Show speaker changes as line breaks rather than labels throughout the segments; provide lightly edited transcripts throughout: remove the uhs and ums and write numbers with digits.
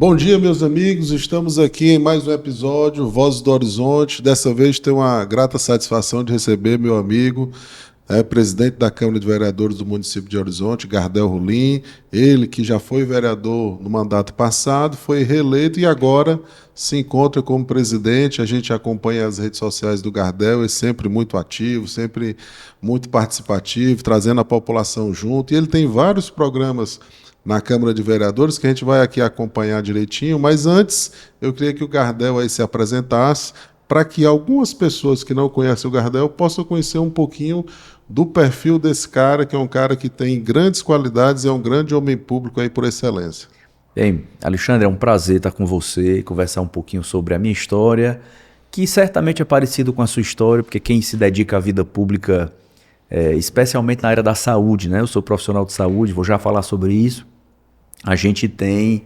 Bom dia, meus amigos. Estamos aqui em mais um episódio, Vozes do Horizonte. Dessa vez tenho uma grata satisfação de receber meu amigo, presidente da Câmara de Vereadores do município de Horizonte, Gardel Rolim. Ele que já foi vereador no mandato passado, foi reeleito e agora se encontra como presidente. A gente acompanha as redes sociais do Gardel, é sempre muito ativo, sempre muito participativo, trazendo a população junto. E ele tem vários programas na Câmara de Vereadores, que a gente vai aqui acompanhar direitinho, mas antes eu queria que o Gardel aí se apresentasse, para que algumas pessoas que não conhecem o Gardel possam conhecer um pouquinho do perfil desse cara, que é um cara que tem grandes qualidades e é um grande homem público aí por excelência.
Bem, Alexandre, é um prazer estar com você e conversar um pouquinho sobre a minha história, que certamente é parecido com a sua história, porque quem se dedica à vida pública, especialmente na área da saúde, né? Eu sou profissional de saúde, vou já falar sobre isso. A gente tem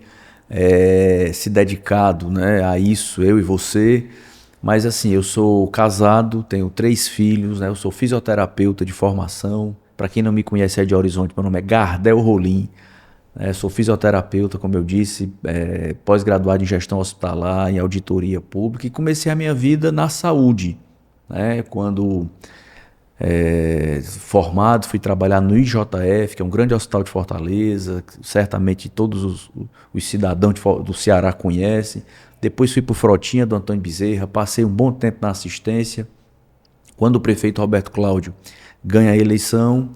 se dedicado, né, a isso, eu e você, mas assim, eu sou casado, tenho 3 filhos, né, eu sou fisioterapeuta de formação. Para quem não me conhece, é de Horizonte, meu nome é Gardel Rolim, sou fisioterapeuta, como eu disse, pós-graduado em gestão hospitalar, em auditoria pública, e comecei a minha vida na saúde, né, quando formado, fui trabalhar no IJF, que é um grande hospital de Fortaleza, que certamente todos os cidadãos do Ceará conhecem. Depois fui para o Frotinha do Antônio Bezerra, passei um bom tempo na assistência. Quando o prefeito Roberto Cláudio ganha a eleição,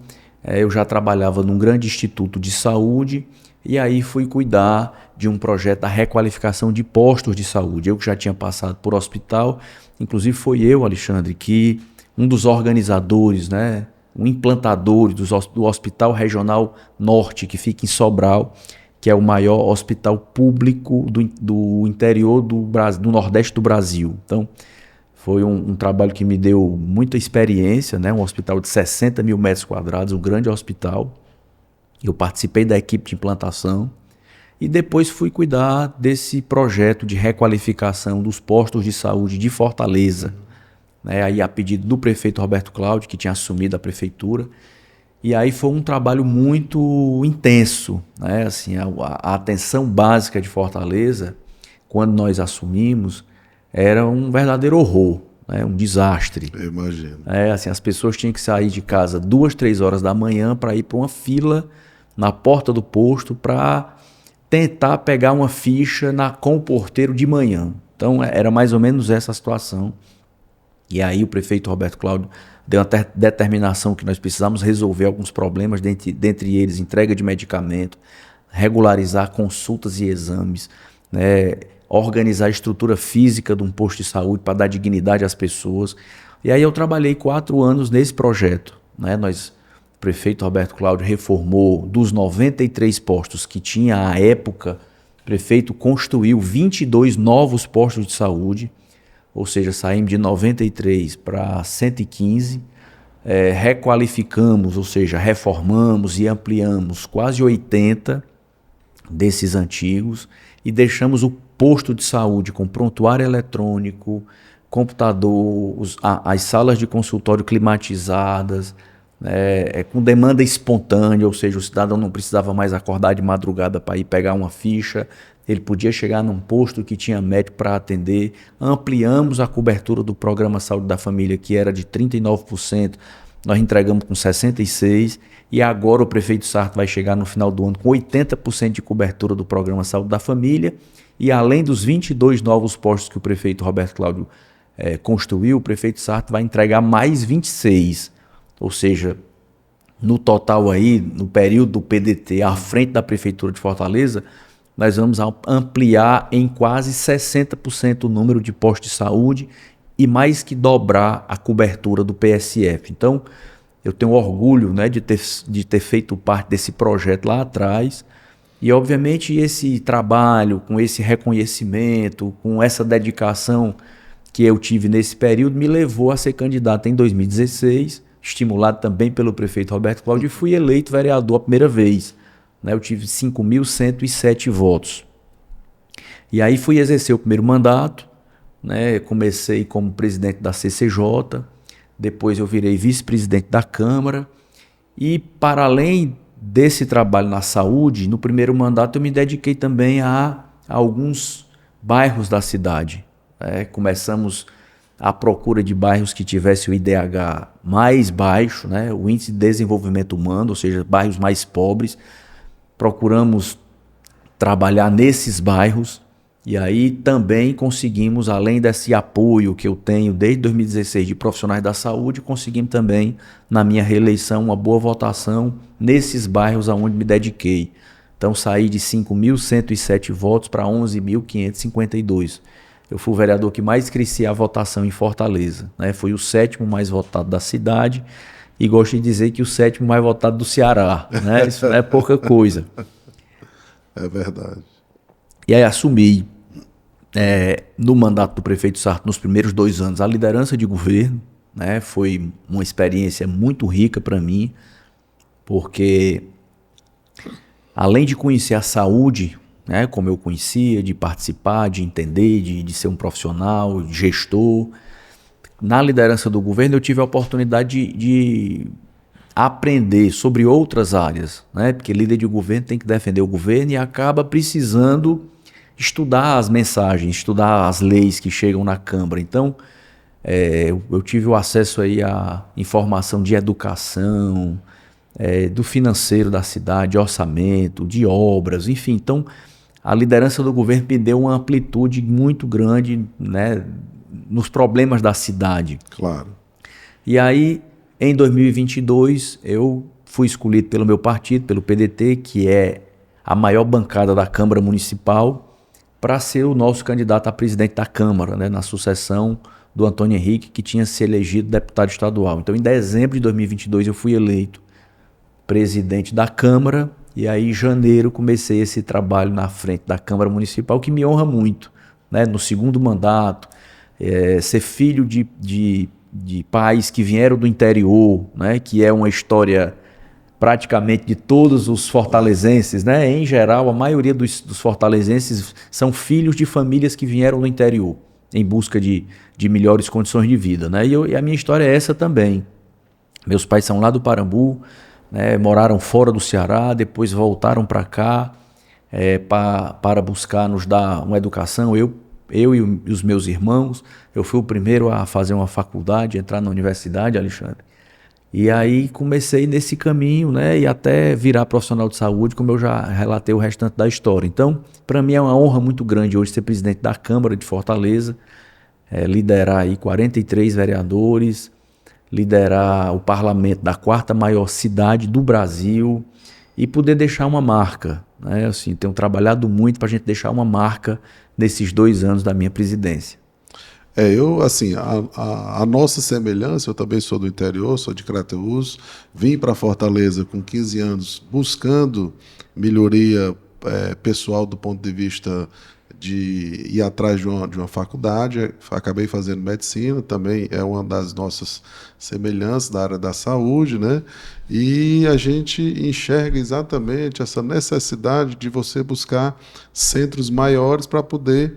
eu já trabalhava num grande instituto de saúde e aí fui cuidar de um projeto da requalificação de postos de saúde. Eu que já tinha passado por hospital, inclusive foi eu, Alexandre, que um dos organizadores, né, um implantador do Hospital Regional Norte, que fica em Sobral, que é o maior hospital público do interior do Nordeste do Brasil. Então, foi um trabalho que me deu muita experiência, né, um hospital de 60 mil metros quadrados, um grande hospital. Eu participei da equipe de implantação e depois fui cuidar desse projeto de requalificação dos postos de saúde de Fortaleza, aí a pedido do prefeito Roberto Cláudio, que tinha assumido a prefeitura. E aí foi um trabalho muito intenso, né? Assim, a atenção básica de Fortaleza, quando nós assumimos, era um verdadeiro horror, né? Um desastre.
Eu imagino.
Assim, as pessoas tinham que sair de casa 2, 3 horas da manhã para ir para uma fila na porta do posto para tentar pegar uma ficha com o porteiro de manhã. Então era mais ou menos essa a situação. E aí o prefeito Roberto Cláudio deu uma determinação que nós precisamos resolver alguns problemas, dentre eles entrega de medicamento, regularizar consultas e exames, né, organizar a estrutura física de um posto de saúde para dar dignidade às pessoas. E aí eu trabalhei 4 anos nesse projeto, né? O prefeito Roberto Cláudio reformou dos 93 postos que tinha à época, o prefeito construiu 22 novos postos de saúde. Ou seja, saímos de 93 para 115, requalificamos, ou seja, reformamos e ampliamos quase 80 desses antigos e deixamos o posto de saúde com prontuário eletrônico, computador, as salas de consultório climatizadas, com demanda espontânea, ou seja, o cidadão não precisava mais acordar de madrugada para ir pegar uma ficha. Ele podia chegar num posto que tinha médico para atender. Ampliamos a cobertura do Programa Saúde da Família, que era de 39%, nós entregamos com 66%, e agora o prefeito Sarto vai chegar no final do ano com 80% de cobertura do Programa Saúde da Família, e além dos 22 novos postos que o prefeito Roberto Cláudio construiu, o prefeito Sarto vai entregar mais 26, ou seja, no total aí, no período do PDT, à frente da Prefeitura de Fortaleza, nós vamos ampliar em quase 60% o número de postos de saúde e mais que dobrar a cobertura do PSF. Então, eu tenho orgulho, né, de ter feito parte desse projeto lá atrás. E, obviamente, esse trabalho, com esse reconhecimento, com essa dedicação que eu tive nesse período, me levou a ser candidato em 2016, estimulado também pelo prefeito Roberto Cláudio, e fui eleito vereador a primeira vez. Eu tive 5.107 votos. E aí fui exercer o primeiro mandato, né? Comecei como presidente da CCJ, depois eu virei vice-presidente da Câmara, e para além desse trabalho na saúde, no primeiro mandato eu me dediquei também a alguns bairros da cidade. Começamos a procura de bairros que tivessem o IDH mais baixo, né? O índice de desenvolvimento humano, ou seja, bairros mais pobres. Procuramos trabalhar nesses bairros e aí também conseguimos, além desse apoio que eu tenho desde 2016 de profissionais da saúde, conseguimos também, na minha reeleição, uma boa votação nesses bairros aonde me dediquei. Então saí de 5.107 votos para 11.552. Eu fui o vereador que mais crescia a votação em Fortaleza, né? Fui o 7º mais votado da cidade e gosto de dizer que o 7º mais votado do Ceará, né? Isso não é pouca coisa.
É verdade.
E aí assumi, no mandato do prefeito Sarto, nos primeiros 2 anos, a liderança de governo, né? Foi uma experiência muito rica para mim, porque além de conhecer a saúde, né, como eu conhecia, de participar, de entender, de ser um profissional, gestor, na liderança do governo eu tive a oportunidade de aprender sobre outras áreas, né? Porque líder de governo tem que defender o governo e acaba precisando estudar as mensagens, estudar as leis que chegam na Câmara. Então, eu tive o acesso aí à informação de educação, do financeiro da cidade, de orçamento, de obras, enfim. Então, a liderança do governo me deu uma amplitude muito grande, né, nos problemas da cidade.
Claro.
E aí, em 2022, eu fui escolhido pelo meu partido, pelo PDT, que é a maior bancada da Câmara Municipal, para ser o nosso candidato a presidente da Câmara, né, na sucessão do Antônio Henrique, que tinha se elegido deputado estadual. Então, em dezembro de 2022, eu fui eleito presidente da Câmara, e aí em janeiro comecei esse trabalho na frente da Câmara Municipal, que me honra muito, né? No segundo mandato, ser filho de pais que vieram do interior, né? Que é uma história praticamente de todos os fortalezenses, né? Em geral, a maioria dos fortalezenses são filhos de famílias que vieram do interior, em busca de melhores condições de vida, né? E a minha história é essa também. Meus pais são lá do Parambu, né, moraram fora do Ceará, depois voltaram para cá para buscar nos dar uma educação. Eu e os meus irmãos, eu fui o primeiro a fazer uma faculdade, entrar na universidade, Alexandre. E aí comecei nesse caminho, né, e até virar profissional de saúde, como eu já relatei o restante da história. Então, para mim é uma honra muito grande hoje ser presidente da Câmara de Fortaleza, liderar aí 43 vereadores, liderar o parlamento da 4ª maior cidade do Brasil e poder deixar uma marca, né? Assim, tenho trabalhado muito para a gente deixar uma marca nesses 2 anos da minha presidência.
A nossa semelhança, eu também sou do interior, sou de Crateús, vim para Fortaleza com 15 anos buscando melhoria pessoal do ponto de vista de ir atrás de uma faculdade, acabei fazendo medicina, também é uma das nossas semelhanças da área da saúde, né? E a gente enxerga exatamente essa necessidade de você buscar centros maiores para poder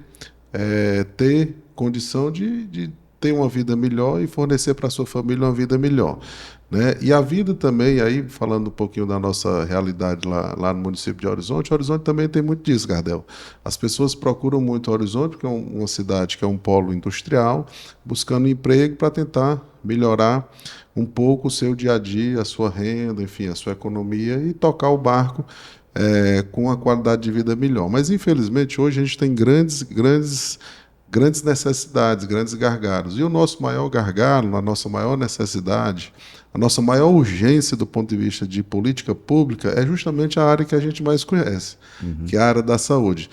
ter condição de ter uma vida melhor e fornecer para a sua família uma vida melhor, né? E a vida também, aí falando um pouquinho da nossa realidade lá no município de Horizonte, Horizonte também tem muito disso, Gardel. As pessoas procuram muito Horizonte, porque é uma cidade que é um polo industrial, buscando emprego para tentar melhorar um pouco o seu dia a dia, a sua renda, enfim, a sua economia e tocar o barco com uma qualidade de vida melhor. Mas, infelizmente, hoje a gente tem grandes necessidades, grandes gargalos. E o nosso maior gargalo, a nossa maior necessidade, a nossa maior urgência do ponto de vista de política pública é justamente a área que a gente mais conhece, que é a área da saúde.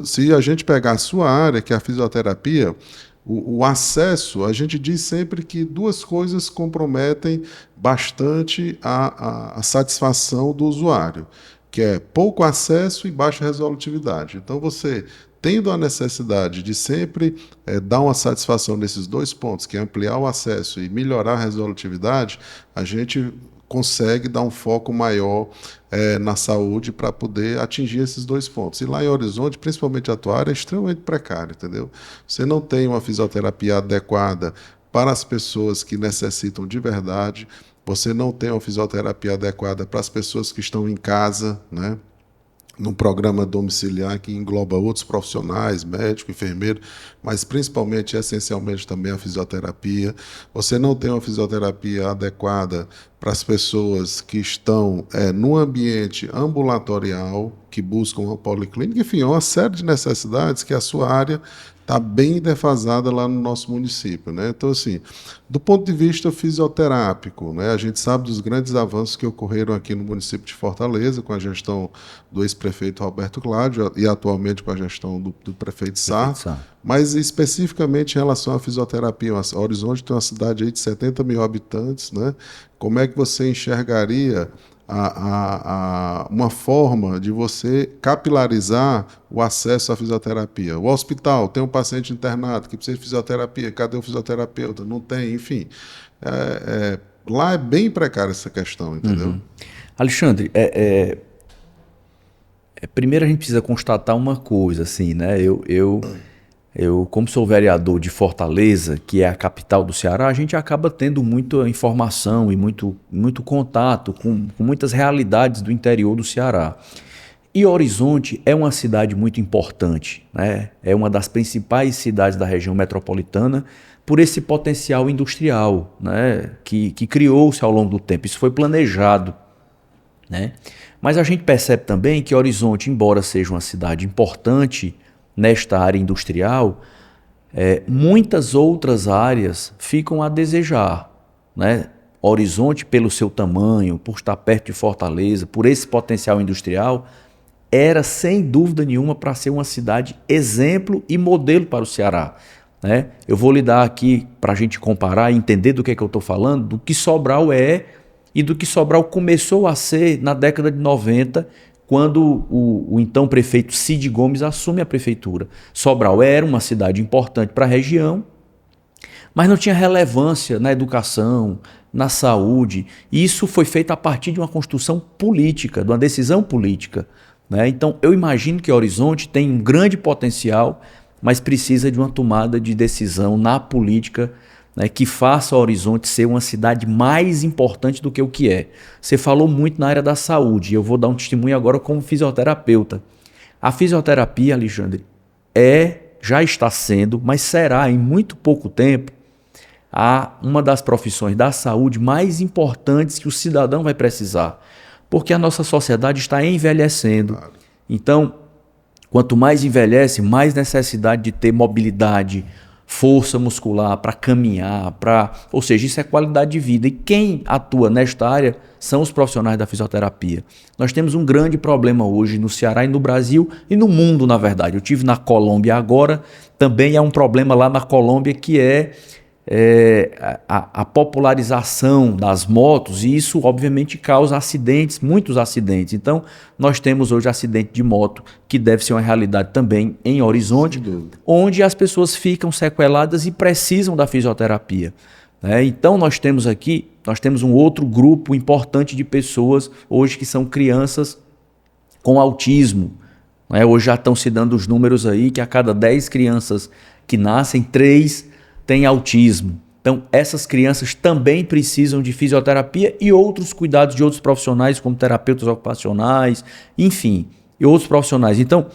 Se a gente pegar a sua área, que é a fisioterapia, o acesso, a gente diz sempre que 2 coisas comprometem bastante a satisfação do usuário, que é pouco acesso e baixa resolutividade. Então, você tendo a necessidade de sempre dar uma satisfação nesses 2 pontos, que é ampliar o acesso e melhorar a resolutividade, a gente consegue dar um foco maior na saúde para poder atingir esses 2 pontos. E lá em Horizonte, principalmente a tua área, é extremamente precário, entendeu? Você não tem uma fisioterapia adequada para as pessoas que necessitam de verdade, você não tem uma fisioterapia adequada para as pessoas que estão em casa, né? num programa domiciliar que engloba outros profissionais, médico, enfermeiro, mas principalmente, essencialmente também a fisioterapia. Você não tem uma fisioterapia adequada para as pessoas que estão num ambiente ambulatorial, que buscam uma policlínica, enfim, uma série de necessidades que a sua área está bem defasada lá no nosso município, né? Então, assim, do ponto de vista fisioterápico, né, a gente sabe dos grandes avanços que ocorreram aqui no município de Fortaleza, com a gestão do ex-prefeito Roberto Cláudio e atualmente com a gestão do prefeito Sá, mas especificamente em relação à fisioterapia. A Horizonte tem uma cidade aí de 70 mil habitantes, né? Como é que você enxergaria uma forma de você capilarizar o acesso à fisioterapia? O hospital tem um paciente internado que precisa de fisioterapia, cadê o fisioterapeuta? Não tem, enfim. Lá é bem precária essa questão, entendeu?
Uhum. Alexandre, primeiro a gente precisa constatar uma coisa, assim, né? Eu, como sou vereador de Fortaleza, que é a capital do Ceará, a gente acaba tendo muita informação e muito contato com muitas realidades do interior do Ceará. E Horizonte é uma cidade muito importante, né? É uma das principais cidades da região metropolitana por esse potencial industrial, né? que criou-se ao longo do tempo. Isso foi planejado, né? Mas a gente percebe também que Horizonte, embora seja uma cidade importante nesta área industrial, muitas outras áreas ficam a desejar, né? Horizonte, pelo seu tamanho, por estar perto de Fortaleza, por esse potencial industrial, era sem dúvida nenhuma para ser uma cidade exemplo e modelo para o Ceará, né? Eu vou lhe dar aqui, para a gente comparar e entender do que eu estou falando, do que Sobral é e do que Sobral começou a ser na década de 90, quando o então prefeito Cid Gomes assume a prefeitura. Sobral era uma cidade importante para a região, mas não tinha relevância na educação, na saúde. E isso foi feito a partir de uma construção política, de uma decisão política, né? Então, eu imagino que Horizonte tem um grande potencial, mas precisa de uma tomada de decisão na política, né, que faça o Horizonte ser uma cidade mais importante do que o que é. Você falou muito na área da saúde, eu vou dar um testemunho agora como fisioterapeuta. A fisioterapia, Alexandre, já está sendo, mas será em muito pouco tempo, uma das profissões da saúde mais importantes que o cidadão vai precisar. Porque a nossa sociedade está envelhecendo. Então, quanto mais envelhece, mais necessidade de ter mobilidade, força muscular para caminhar, ou seja, isso é qualidade de vida. E quem atua nesta área são os profissionais da fisioterapia. Nós temos um grande problema hoje no Ceará e no Brasil e no mundo, na verdade. Eu estive na Colômbia agora, também há um problema lá na Colômbia que é a popularização das motos, e isso obviamente causa acidentes, muitos acidentes. Então nós temos hoje acidente de moto que deve ser uma realidade também em Horizonte, onde as pessoas ficam sequeladas e precisam da fisioterapia, né? Então nós temos um outro grupo importante de pessoas hoje que são crianças com autismo, né? Hoje já estão se dando os números aí que a cada 10 crianças que nascem, 3 têm autismo. Então, essas crianças também precisam de fisioterapia e outros cuidados de outros profissionais, como terapeutas ocupacionais, enfim, e outros profissionais. Então,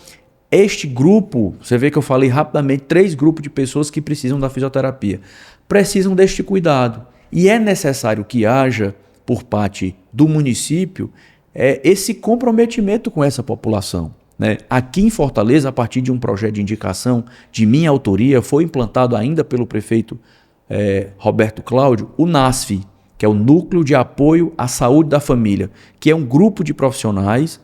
este grupo, você vê que eu falei rapidamente, 3 grupos de pessoas que precisam da fisioterapia, precisam deste cuidado. E é necessário que haja, por parte do município, esse comprometimento com essa população, né? Aqui em Fortaleza, a partir de um projeto de indicação de minha autoria, foi implantado ainda pelo prefeito Roberto Cláudio, o NASF, que é o Núcleo de Apoio à Saúde da Família, que é um grupo de profissionais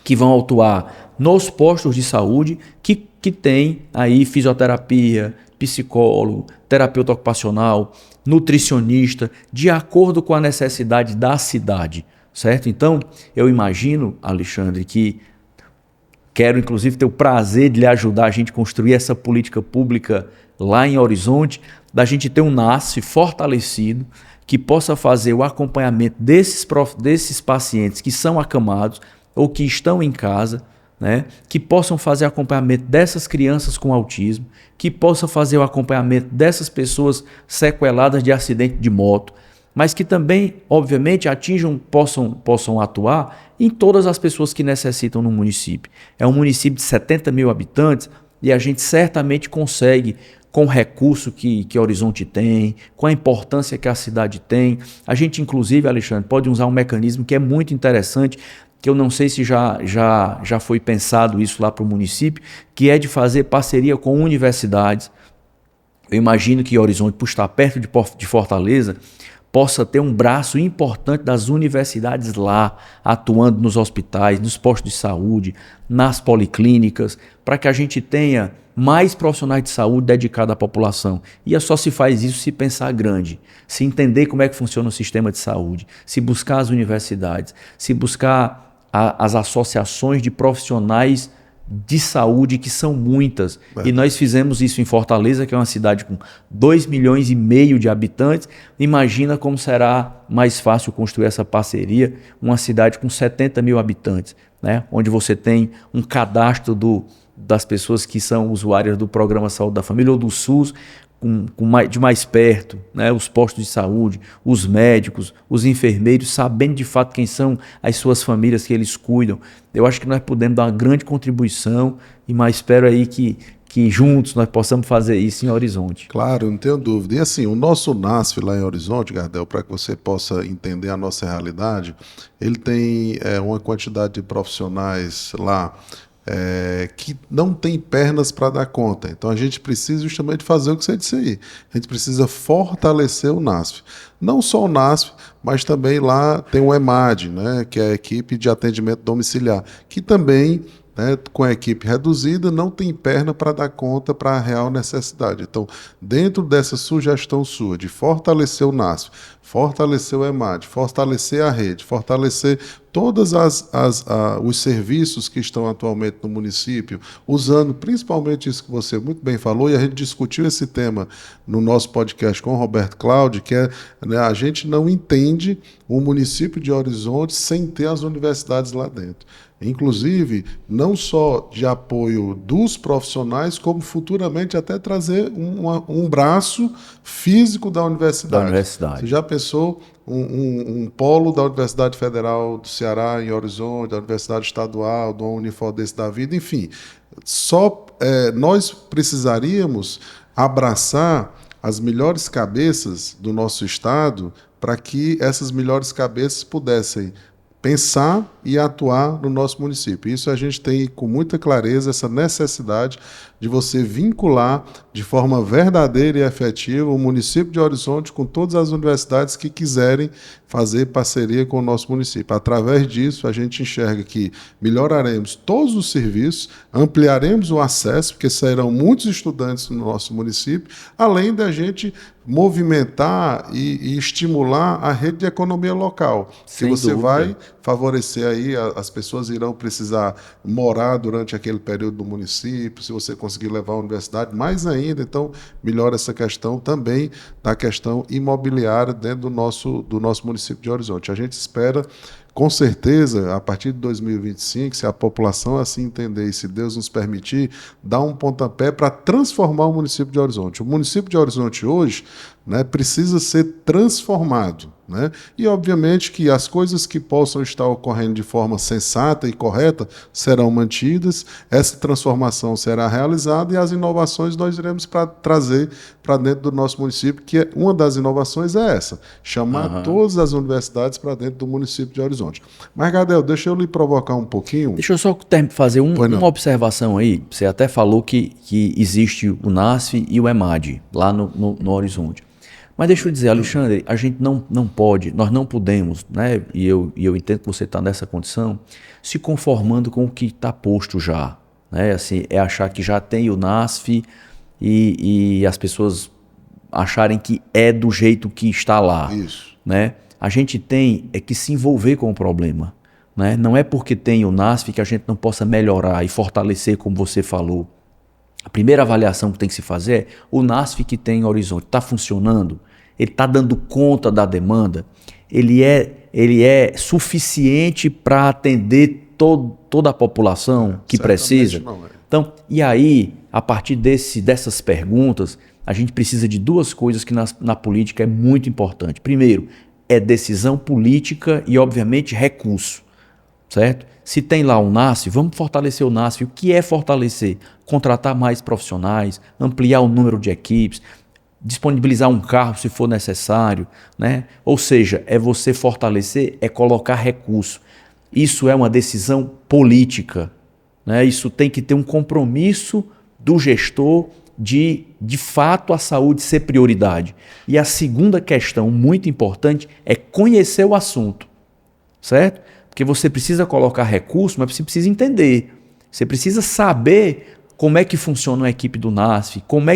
que vão atuar nos postos de saúde que tem aí fisioterapia, psicólogo, terapeuta ocupacional, nutricionista, de acordo com a necessidade da cidade, certo? Então, eu imagino, Alexandre, que quero, inclusive, ter o prazer de lhe ajudar a gente construir essa política pública lá em Horizonte, da gente ter um NASF fortalecido que possa fazer o acompanhamento desses pacientes que são acamados ou que estão em casa, né? Que possam fazer acompanhamento dessas crianças com autismo, que possam fazer o acompanhamento dessas pessoas sequeladas de acidente de moto. mas que também, obviamente, possam atuar em todas as pessoas que necessitam no município. É um município de 70 mil habitantes e a gente certamente consegue, com o recurso que Horizonte tem, com a importância que a cidade tem. A gente, inclusive, Alexandre, pode usar um mecanismo que é muito interessante, que eu não sei se já foi pensado isso lá para o município, que é de fazer parceria com universidades. Eu imagino que Horizonte, por estar perto de Fortaleza, possa ter um braço importante das universidades lá, atuando nos hospitais, nos postos de saúde, nas policlínicas, para que a gente tenha mais profissionais de saúde dedicados à população. E só se faz isso se pensar grande, se entender como é que funciona o sistema de saúde, se buscar as universidades, se buscar as associações de profissionais de saúde, que são muitas. E nós fizemos isso em Fortaleza, que é uma cidade com 2,5 milhões de habitantes. Imagina como será mais fácil construir essa parceria, uma cidade com 70 mil habitantes, né? Onde você tem um cadastro das pessoas que são usuárias do Programa Saúde da Família ou do SUS, de mais perto, né? Os postos de saúde, os médicos, os enfermeiros, sabendo de fato quem são as suas famílias que eles cuidam. Eu acho que nós podemos dar uma grande contribuição, mas espero aí que juntos nós possamos fazer isso em Horizonte.
Claro, não tenho dúvida. E assim, o nosso NASF lá em Horizonte, Gardel, para que você possa entender a nossa realidade, ele tem uma quantidade de profissionais lá que não tem pernas para dar conta. Então a gente precisa justamente fazer o que você disse aí. A gente precisa fortalecer o NASF. Não só o NASF, mas também lá tem o EMAD, né, que é a equipe de atendimento domiciliar, que também, né, com a equipe reduzida, não tem perna para dar conta para a real necessidade. Então, dentro dessa sugestão sua de fortalecer o NASF, fortalecer o EMAD, fortalecer a rede, fortalecer todos os serviços que estão atualmente no município, usando principalmente isso que você muito bem falou, e a gente discutiu esse tema no nosso podcast com o Roberto Cláudio, que é, né, a gente não entende o município de Horizonte sem ter as universidades lá dentro. Inclusive, não só de apoio dos profissionais, como futuramente até trazer um braço físico da universidade. Você já pensou um polo da Universidade Federal do Ceará em Horizonte, da Universidade Estadual, do Unifodense da vida, enfim. Nós precisaríamos abraçar as melhores cabeças do nosso estado para que essas melhores cabeças pudessem pensar e atuar no nosso município. Isso a gente tem com muita clareza, essa necessidade de você vincular de forma verdadeira e efetiva o município de Horizonte com todas as universidades que quiserem fazer parceria com o nosso município. Através disso, a gente enxerga que melhoraremos todos os serviços, ampliaremos o acesso, porque sairão muitos estudantes no nosso município, além da gente movimentar e estimular a rede de economia local.
Sem
que você
dúvida.
Vai favorecer aí, as pessoas irão precisar morar durante aquele período do município, se você conseguir levar a universidade, mais ainda, então melhora essa questão também da questão imobiliária dentro do nosso município de Horizonte. A gente espera, com certeza, a partir de 2025, se a população assim entender e se Deus nos permitir, dar um pontapé para transformar o município de Horizonte. O município de Horizonte hoje, né, precisa ser transformado, né? E, obviamente, que as coisas que possam estar ocorrendo de forma sensata e correta serão mantidas, essa transformação será realizada e as inovações nós iremos trazer para dentro do nosso município, que uma das inovações é essa, chamar todas as universidades para dentro do município de Horizonte. Mas, Gardel, deixa eu lhe provocar um pouquinho.
Deixa eu só fazer uma observação aí. Você até falou que existe o NASF e o EMAD lá no Horizonte. Mas deixa eu dizer, Alexandre, a gente não pode, nós não podemos, né? E eu entendo que você está nessa condição, se conformando com o que está posto já, né? Assim, é achar que já tem o NASF e as pessoas acharem que é do jeito que está lá.
Isso.
Né? A gente tem que se envolver com o problema. Né? Não é porque tem o NASF que a gente não possa melhorar e fortalecer, como você falou. A primeira avaliação que tem que se fazer é o NASF que tem em Horizonte está funcionando? Ele está dando conta da demanda? Ele é suficiente para atender toda a população que precisa?
Não é.
Então, e aí, a partir dessas perguntas, a gente precisa de duas coisas que na política é muito importante. Primeiro, é decisão política e, obviamente, recurso, certo? Se tem lá o NASF, vamos fortalecer o NASF. O que é fortalecer? Contratar mais profissionais, ampliar o número de equipes, disponibilizar um carro se for necessário, né? Ou seja, é você fortalecer, é colocar recurso. Isso é uma decisão política, né? Isso tem que ter um compromisso do gestor de fato a saúde ser prioridade. E a segunda questão muito importante é conhecer o assunto, certo? Porque você precisa colocar recurso, mas você precisa entender. Você precisa saber como é que funciona a equipe do NASF, como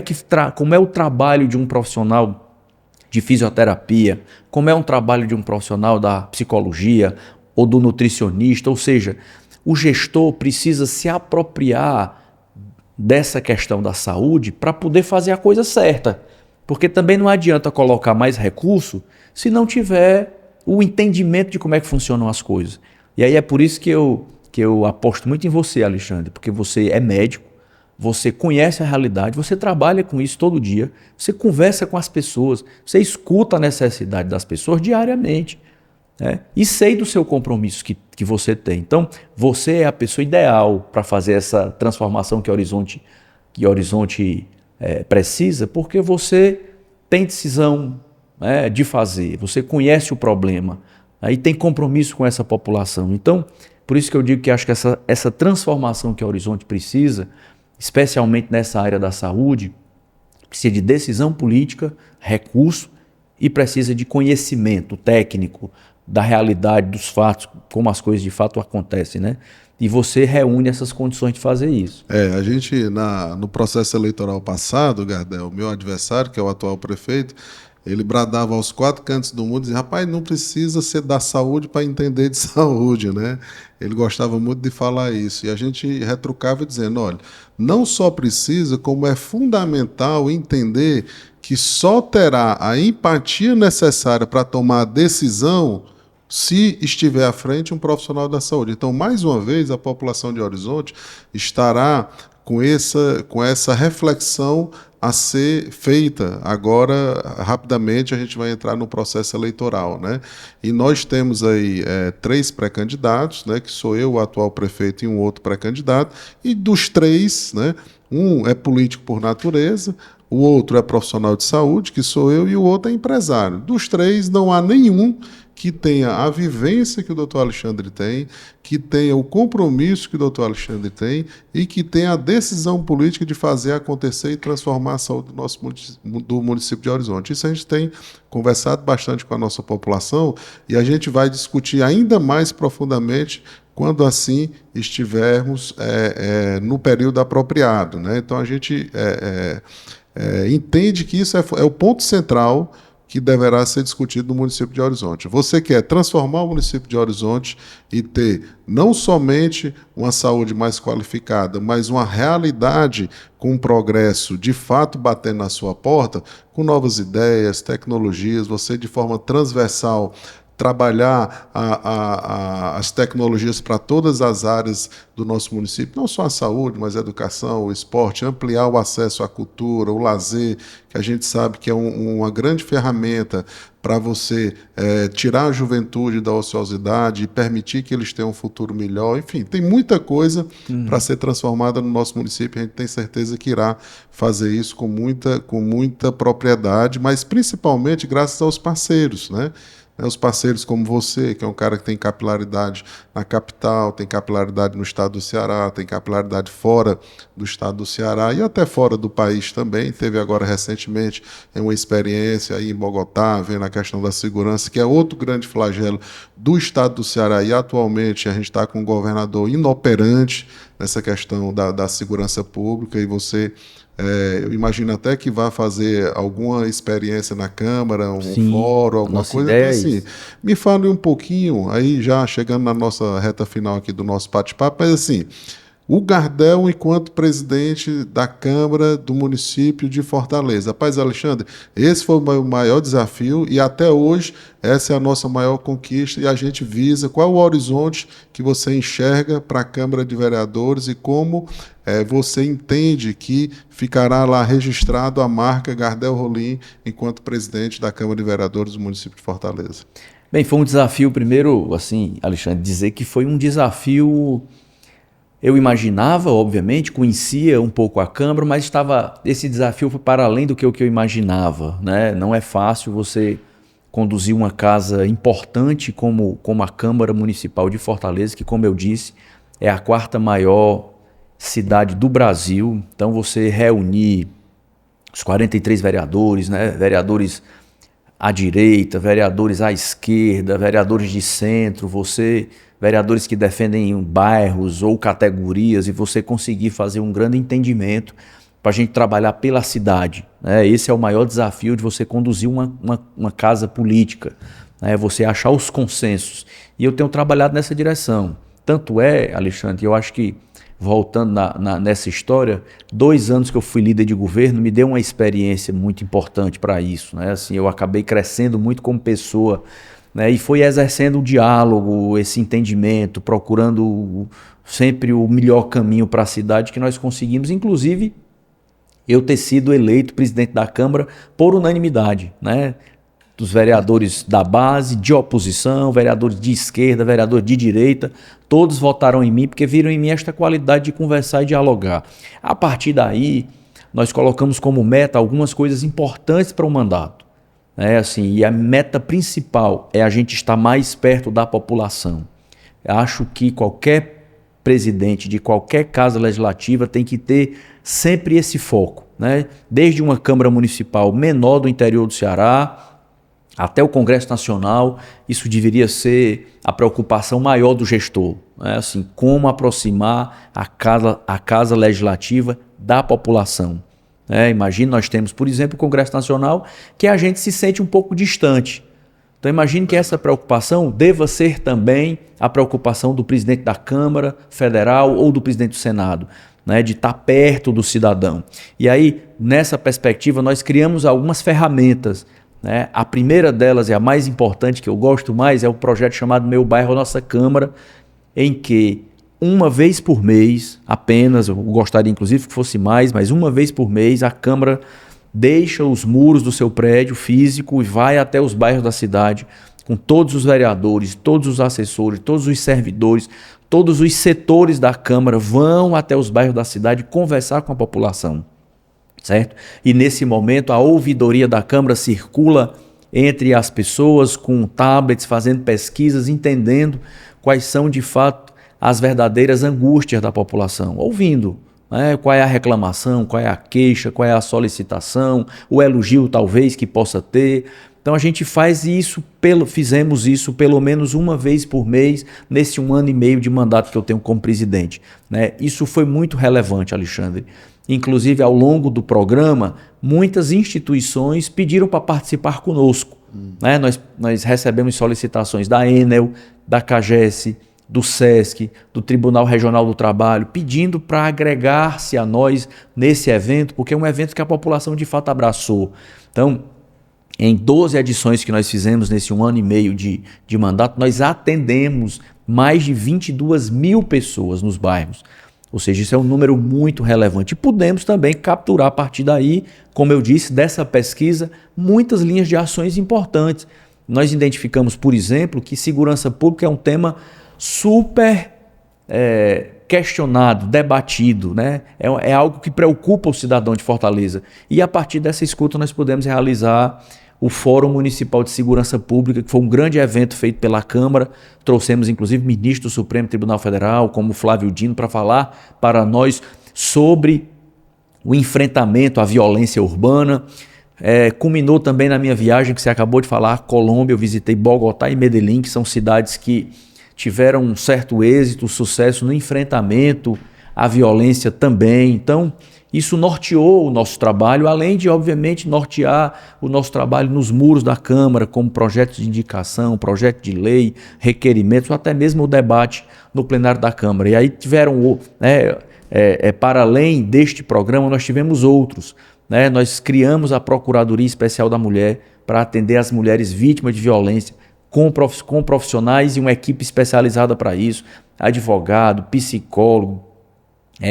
é o trabalho de um profissional de fisioterapia, como é um trabalho de um profissional da psicologia ou do nutricionista. Ou seja, o gestor precisa se apropriar dessa questão da saúde para poder fazer a coisa certa. Porque também não adianta colocar mais recurso se não tiver o entendimento de como é que funcionam as coisas. E aí é por isso que eu aposto muito em você, Alexandre, porque você é médico, você conhece a realidade, você trabalha com isso todo dia, você conversa com as pessoas, você escuta a necessidade das pessoas diariamente, né? E sei do seu compromisso que você tem. Então, você é a pessoa ideal para fazer essa transformação que Horizonte precisa, porque você tem decisão, né, de fazer, você conhece o problema, aí tem compromisso com essa população. Então, por isso que eu digo que acho que essa transformação que a Horizonte precisa, especialmente nessa área da saúde, precisa de decisão política, recurso e precisa de conhecimento técnico da realidade, dos fatos, como as coisas de fato acontecem, né? E você reúne essas condições de fazer isso.
A gente, no processo eleitoral passado, Gardel, o meu adversário, que é o atual prefeito, ele bradava aos quatro cantos do mundo e dizia, rapaz, não precisa ser da saúde para entender de saúde, né? Ele gostava muito de falar isso. E a gente retrucava dizendo, olha, não só precisa, como é fundamental entender que só terá a empatia necessária para tomar a decisão se estiver à frente um profissional da saúde. Então, mais uma vez, a população de Horizonte estará com essa reflexão a ser feita. Agora, rapidamente, a gente vai entrar no processo eleitoral, né? E nós temos aí 3 pré-candidatos, né? Que sou eu, o atual prefeito, e um outro pré-candidato. E dos 3, né? Um é político por natureza, o outro é profissional de saúde, que sou eu, e o outro é empresário. Dos 3, não há nenhum que tenha a vivência que o doutor Alexandre tem, que tenha o compromisso que o doutor Alexandre tem e que tenha a decisão política de fazer acontecer e transformar a saúde do município de Horizonte. Isso a gente tem conversado bastante com a nossa população e a gente vai discutir ainda mais profundamente quando assim estivermos no período apropriado, né? Então a gente entende que isso é o ponto central que deverá ser discutido no município de Horizonte. Você quer transformar o município de Horizonte e ter não somente uma saúde mais qualificada, mas uma realidade com progresso de fato batendo na sua porta, com novas ideias, tecnologias, você de forma transversal trabalhar as tecnologias para todas as áreas do nosso município, não só a saúde, mas a educação, o esporte, ampliar o acesso à cultura, o lazer, que a gente sabe que é uma grande ferramenta para você tirar a juventude da ociosidade e permitir que eles tenham um futuro melhor. Enfim, tem muita coisa para ser transformada no nosso município. A gente tem certeza que irá fazer isso com muita propriedade, mas principalmente graças aos parceiros, né? Os parceiros como você, que é um cara que tem capilaridade na capital, tem capilaridade no estado do Ceará, tem capilaridade fora do estado do Ceará e até fora do país também. Teve agora recentemente uma experiência aí em Bogotá, vendo a questão da segurança, que é outro grande flagelo do estado do Ceará e atualmente a gente está com um governador inoperante nessa questão da segurança pública e você... eu imagino até que vá fazer alguma experiência na Câmara,
Sim,
fórum, alguma coisa. Então, assim, me fale um pouquinho, aí já chegando na nossa reta final aqui do nosso bate-papo, mas assim, O Gardel, enquanto presidente da Câmara do município de Fortaleza. Rapaz, Alexandre, esse foi o maior desafio e até hoje essa é a nossa maior conquista e a gente visa qual é o horizonte que você enxerga para a Câmara de Vereadores e como você entende que ficará lá registrado a marca Gardel Rolim enquanto presidente da Câmara de Vereadores do município de Fortaleza.
Bem, foi um desafio, primeiro, assim, Alexandre, dizer que foi um desafio. Eu imaginava, obviamente, conhecia um pouco a Câmara, mas esse desafio foi para além do que eu imaginava, né? Não é fácil você conduzir uma casa importante como a Câmara Municipal de Fortaleza, que, como eu disse, é a quarta maior cidade do Brasil. Então, você reunir os 43 vereadores, né? Vereadores à direita, vereadores à esquerda, vereadores de centro, vereadores que defendem bairros ou categorias, e você conseguir fazer um grande entendimento para a gente trabalhar pela cidade, né? Esse é o maior desafio de você conduzir uma casa política, né? Você achar os consensos. E eu tenho trabalhado nessa direção. Tanto é, Alexandre, eu acho que, voltando nessa história, 2 anos que eu fui líder de governo me deu uma experiência muito importante para isso, né? Assim, eu acabei crescendo muito como pessoa, né? E foi exercendo o diálogo, esse entendimento, procurando sempre o melhor caminho para a cidade que nós conseguimos, inclusive eu ter sido eleito presidente da Câmara por unanimidade, né? Dos vereadores da base, de oposição, vereadores de esquerda, vereadores de direita, todos votaram em mim porque viram em mim esta qualidade de conversar e dialogar. A partir daí, nós colocamos como meta algumas coisas importantes para o mandato. E a meta principal é a gente estar mais perto da população. Eu acho que qualquer presidente de qualquer casa legislativa tem que ter sempre esse foco, né? Desde uma Câmara Municipal menor do interior do Ceará até o Congresso Nacional, isso deveria ser a preocupação maior do gestor, né? Assim, como aproximar a casa legislativa da população. Imagine, nós temos, por exemplo, o Congresso Nacional, que a gente se sente um pouco distante. Então imagine que essa preocupação deva ser também a preocupação do presidente da Câmara Federal ou do presidente do Senado, né? De estar perto do cidadão. E aí, nessa perspectiva, nós criamos algumas ferramentas, né? A primeira delas e a mais importante, que eu gosto mais, é o projeto chamado Meu Bairro, Nossa Câmara, em que uma vez por mês, apenas, eu gostaria inclusive que fosse mais, mas uma vez por mês a Câmara deixa os muros do seu prédio físico e vai até os bairros da cidade com todos os vereadores, todos os assessores, todos os servidores, todos os setores da Câmara vão até os bairros da cidade conversar com a população, certo? E nesse momento a ouvidoria da Câmara circula entre as pessoas com tablets, fazendo pesquisas, entendendo quais são de fato as verdadeiras angústias da população, ouvindo, né? Qual é a reclamação, qual é a queixa, qual é a solicitação, o elogio talvez que possa ter. Então a gente fizemos isso pelo menos uma vez por mês nesse 1 ano e meio de mandato que eu tenho como presidente, né? Isso foi muito relevante, Alexandre. Inclusive, ao longo do programa, muitas instituições pediram para participar conosco, né? Nós recebemos solicitações da Enel, da CAGES, do SESC, do Tribunal Regional do Trabalho, pedindo para agregar-se a nós nesse evento, porque é um evento que a população de fato abraçou. Então, em 12 edições que nós fizemos nesse 1 ano e meio de mandato, nós atendemos mais de 22 mil pessoas nos bairros. Ou seja, isso é um número muito relevante. E pudemos também capturar a partir daí, como eu disse, dessa pesquisa, muitas linhas de ações importantes. Nós identificamos, por exemplo, que segurança pública é um tema super questionado, debatido, né? É algo que preocupa o cidadão de Fortaleza. E a partir dessa escuta nós pudemos realizar o Fórum Municipal de Segurança Pública, que foi um grande evento feito pela Câmara. Trouxemos inclusive o ministro do Supremo Tribunal Federal, como Flávio Dino, para falar para nós sobre o enfrentamento à violência urbana. Culminou também na minha viagem, que você acabou de falar, Colômbia. Eu visitei Bogotá e Medellín, que são cidades que tiveram um certo êxito, sucesso no enfrentamento à violência também. Então, Isso norteou o nosso trabalho, além de, obviamente, nortear o nosso trabalho nos muros da Câmara, como projetos de indicação, projeto de lei, requerimentos, ou até mesmo o debate no plenário da Câmara. E aí tiveram, para além deste programa, nós tivemos outros. Nós criamos a Procuradoria Especial da Mulher para atender as mulheres vítimas de violência, com profissionais e uma equipe especializada para isso, advogado, psicólogo,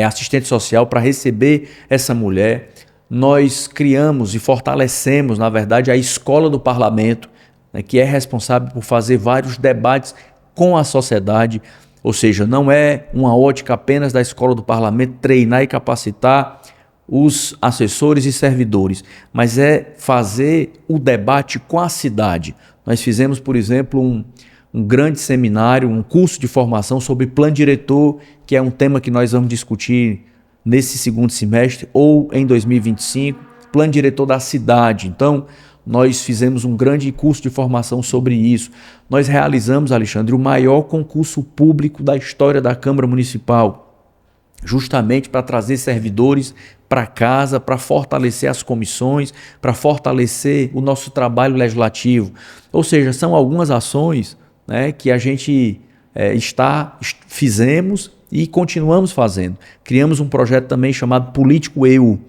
assistente social para receber essa mulher. Nós criamos e fortalecemos, na verdade, a Escola do Parlamento, que é responsável por fazer vários debates com a sociedade, ou seja, não é uma ótica apenas da Escola do Parlamento treinar e capacitar os assessores e servidores, mas é fazer o debate com a cidade. Nós fizemos, por exemplo, um grande seminário, um curso de formação sobre plano diretor, que é um tema que nós vamos discutir nesse segundo semestre ou em 2025, plano diretor da cidade. Então, nós fizemos um grande curso de formação sobre isso. Nós realizamos, Alexandre, o maior concurso público da história da Câmara Municipal, justamente para trazer servidores para casa, para fortalecer as comissões, para fortalecer o nosso trabalho legislativo. Ou seja, são algumas ações que a gente fizemos e continuamos fazendo. Criamos um projeto também chamado Político Eu,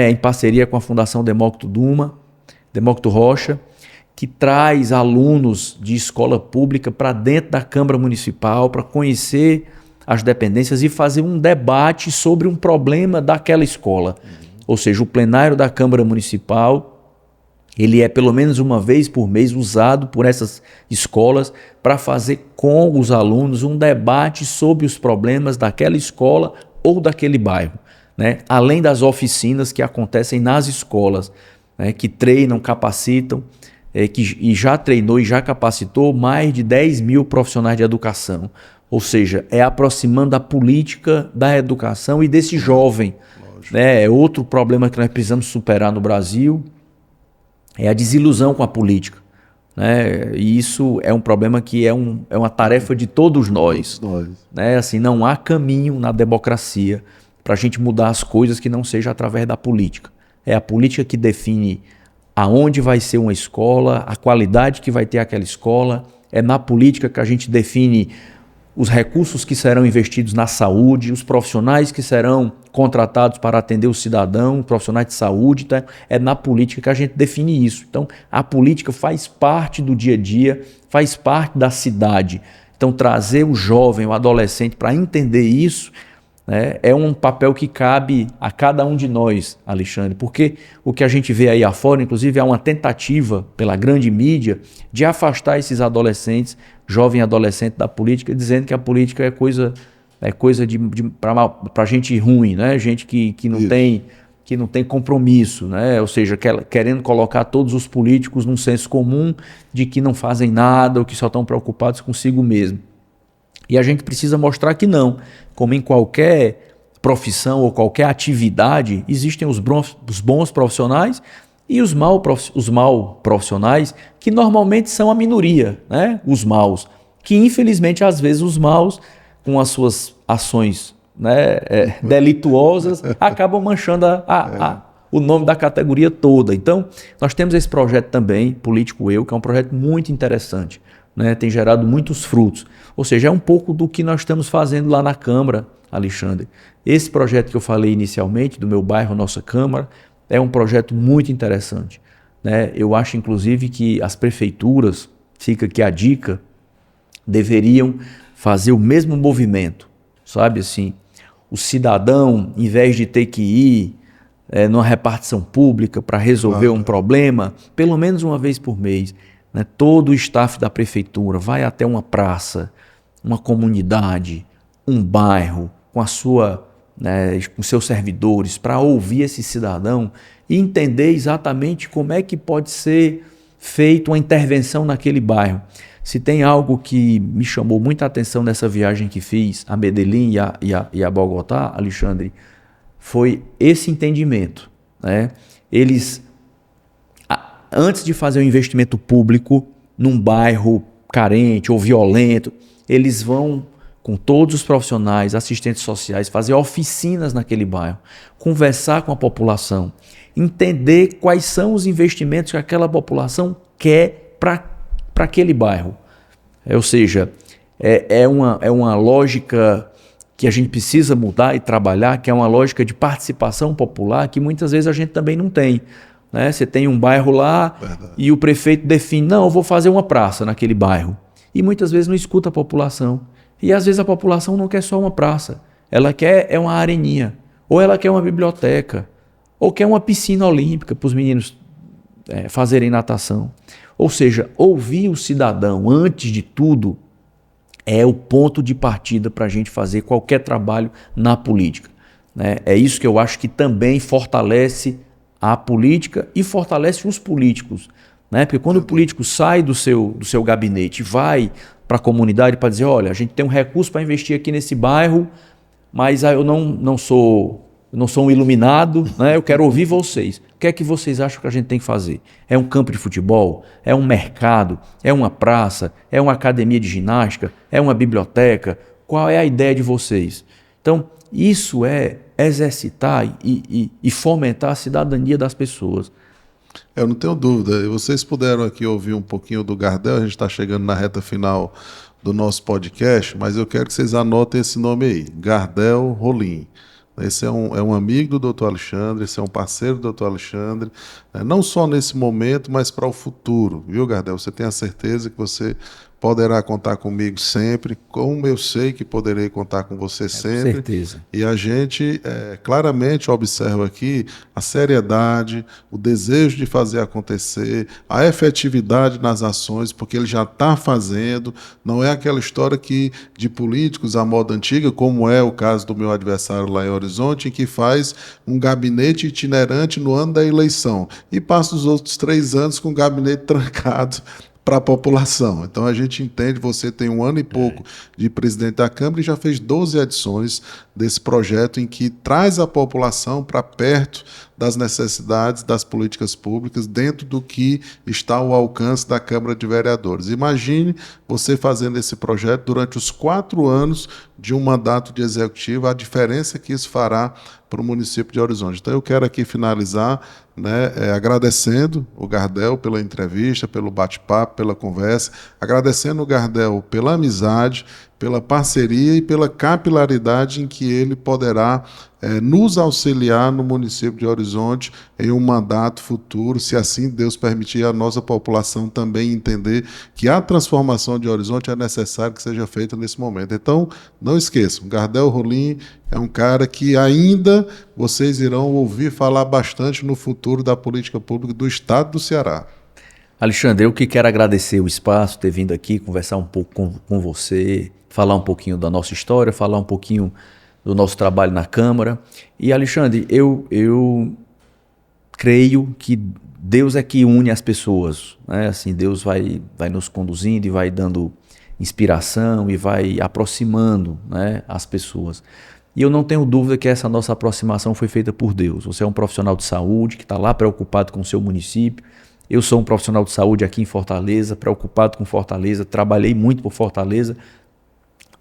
em parceria com a Fundação Demócrito Rocha, que traz alunos de escola pública para dentro da Câmara Municipal, para conhecer as dependências e fazer um debate sobre um problema daquela escola. Ou seja, o plenário da Câmara Municipal, ele é pelo menos uma vez por mês usado por essas escolas para fazer com os alunos um debate sobre os problemas daquela escola ou daquele bairro, além das oficinas que acontecem nas escolas, que treinam, capacitam, e já treinou e já capacitou mais de 10 mil profissionais de educação. Ou seja, é aproximando a política da educação e desse jovem. É outro problema que nós precisamos superar no Brasil, é a desilusão com a política. E isso é um problema que é uma tarefa de todos nós. Assim, não há caminho na democracia para a gente mudar as coisas que não seja através da política. É a política que define aonde vai ser uma escola, a qualidade que vai ter aquela escola. É na política que a gente define os recursos que serão investidos na saúde, os profissionais que serão contratados para atender o cidadão, profissionais de saúde, tá? É na política que a gente define isso. Então, a política faz parte do dia a dia, faz parte da cidade. Então, trazer o jovem, o adolescente para entender isso, é um papel que cabe a cada um de nós, Alexandre, porque o que a gente vê aí afora, inclusive, é uma tentativa pela grande mídia de afastar esses adolescentes, jovem e adolescente da política, dizendo que a política é coisa para gente ruim, gente que não tem compromisso, ou seja, querendo colocar todos os políticos num senso comum de que não fazem nada ou que só estão preocupados consigo mesmo. E a gente precisa mostrar que não. Como em qualquer profissão ou qualquer atividade, existem os bons profissionais e os mal profissionais, que normalmente são a minoria, os maus. Que infelizmente, às vezes, os maus, com as suas ações delituosas, acabam manchando o nome da categoria toda. Então, nós temos esse projeto também, Político Eu, que é um projeto muito interessante. Tem gerado muitos frutos. Ou seja, é um pouco do que nós estamos fazendo lá na Câmara, Alexandre. Esse projeto que eu falei inicialmente, do meu bairro, nossa Câmara, é um projeto muito interessante. Eu acho, inclusive, que as prefeituras, fica aqui a dica, deveriam fazer o mesmo movimento, sabe assim? O cidadão, em vez de ter que ir numa repartição pública para resolver um problema, pelo menos uma vez por mês, todo o staff da prefeitura vai até uma praça, uma comunidade, um bairro, com seus servidores, para ouvir esse cidadão e entender exatamente como é que pode ser feita uma intervenção naquele bairro. Se tem algo que me chamou muita atenção nessa viagem que fiz a Medellín e a Bogotá, Alexandre, foi esse entendimento. Eles, antes de fazer um investimento público num bairro carente ou violento, eles vão com todos os profissionais, assistentes sociais, fazer oficinas naquele bairro, conversar com a população, entender quais são os investimentos que aquela população quer para aquele bairro. Ou seja, é uma lógica que a gente precisa mudar e trabalhar, que é uma lógica de participação popular que muitas vezes a gente também não tem. Né? Você tem um bairro lá e o prefeito define, não, eu vou fazer uma praça naquele bairro. E muitas vezes não escuta a população. E às vezes a população não quer só uma praça, ela quer uma areninha, ou ela quer uma biblioteca, ou quer uma piscina olímpica para os meninos fazerem natação. Ou seja, ouvir o cidadão antes de tudo é o ponto de partida para a gente fazer qualquer trabalho na política. Né? É isso que eu acho que também fortalece a política e fortalece os políticos. Né? Porque quando o político sai do seu gabinete e vai para a comunidade para dizer, olha, a gente tem um recurso para investir aqui nesse bairro, mas eu não sou um iluminado, né? Eu quero ouvir vocês. O que é que vocês acham que a gente tem que fazer? É um campo de futebol? É um mercado? É uma praça? É uma academia de ginástica? É uma biblioteca? Qual é a ideia de vocês? Então, isso é exercitar e fomentar a cidadania das pessoas.
Eu não tenho dúvida. Vocês puderam aqui ouvir um pouquinho do Gardel, a gente está chegando na reta final do nosso podcast, mas eu quero que vocês anotem esse nome aí, Gardel Rolim. Esse é um amigo do Dr. Alexandre, esse é um parceiro do Dr. Alexandre, não só nesse momento, mas para o futuro, viu, Gardel? Você tem a certeza que você poderá contar comigo sempre, como eu sei que poderei contar com você sempre.
Com certeza.
E a gente claramente observa aqui a seriedade, o desejo de fazer acontecer, a efetividade nas ações, porque ele já está fazendo, não é aquela história de políticos à moda antiga, como é o caso do meu adversário lá em Horizonte, em que faz um gabinete itinerante no ano da eleição e passa os outros 3 anos com o gabinete trancado para a população. Então a gente entende, você tem 1 ano e pouco de presidente da Câmara e já fez 12 edições desse projeto em que traz a população para perto das necessidades das políticas públicas dentro do que está ao alcance da Câmara de Vereadores. Imagine você fazendo esse projeto durante os 4 anos de um mandato de executivo, a diferença que isso fará para o município de Horizonte. Então eu quero aqui finalizar agradecendo o Gardel pela entrevista, pelo bate-papo, pela conversa, agradecendo o Gardel pela amizade, pela parceria e pela capilaridade em que ele poderá nos auxiliar no município de Horizonte em um mandato futuro, se assim Deus permitir, a nossa população também entender que a transformação de Horizonte é necessário que seja feita nesse momento. Então, não esqueçam, Gardel Rolim é um cara que ainda vocês irão ouvir falar bastante no futuro da política pública do estado do Ceará.
Alexandre, eu que quero agradecer o espaço, ter vindo aqui, conversar um pouco com você, falar um pouquinho da nossa história, falar um pouquinho do nosso trabalho na Câmara. E, Alexandre, eu creio que Deus é que une as pessoas. Né? Assim, Deus vai nos conduzindo e vai dando inspiração e vai aproximando, né, as pessoas. E eu não tenho dúvida que essa nossa aproximação foi feita por Deus. Você é um profissional de saúde que está lá preocupado com o seu município. Eu sou um profissional de saúde aqui em Fortaleza, preocupado com Fortaleza, trabalhei muito por Fortaleza,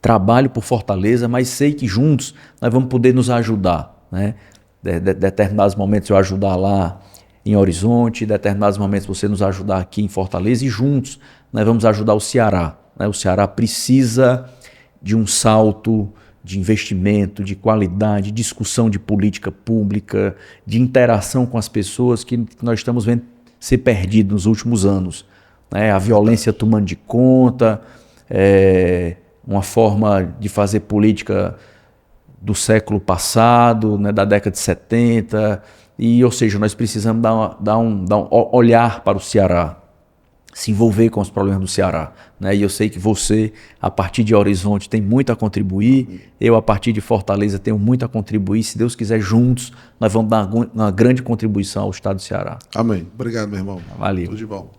trabalho por Fortaleza, mas sei que juntos nós vamos poder nos ajudar. Né? Determinados momentos eu ajudar lá em Horizonte, determinados momentos você nos ajudar aqui em Fortaleza e juntos nós vamos ajudar o Ceará. Né? O Ceará precisa de um salto de investimento, de qualidade, discussão de política pública, de interação com as pessoas que nós estamos vendo ser perdido nos últimos anos. Né? A violência tomando de conta, uma forma de fazer política do século passado, né? Da década de 70, ou seja, nós precisamos dar um olhar para o Ceará, se envolver com os problemas do Ceará. Né? E eu sei que você, a partir de Horizonte, tem muito a contribuir, eu, a partir de Fortaleza, tenho muito a contribuir. Se Deus quiser, juntos, nós vamos dar uma grande contribuição ao estado do Ceará.
Amém. Obrigado, meu irmão.
Valeu.
Tudo de bom.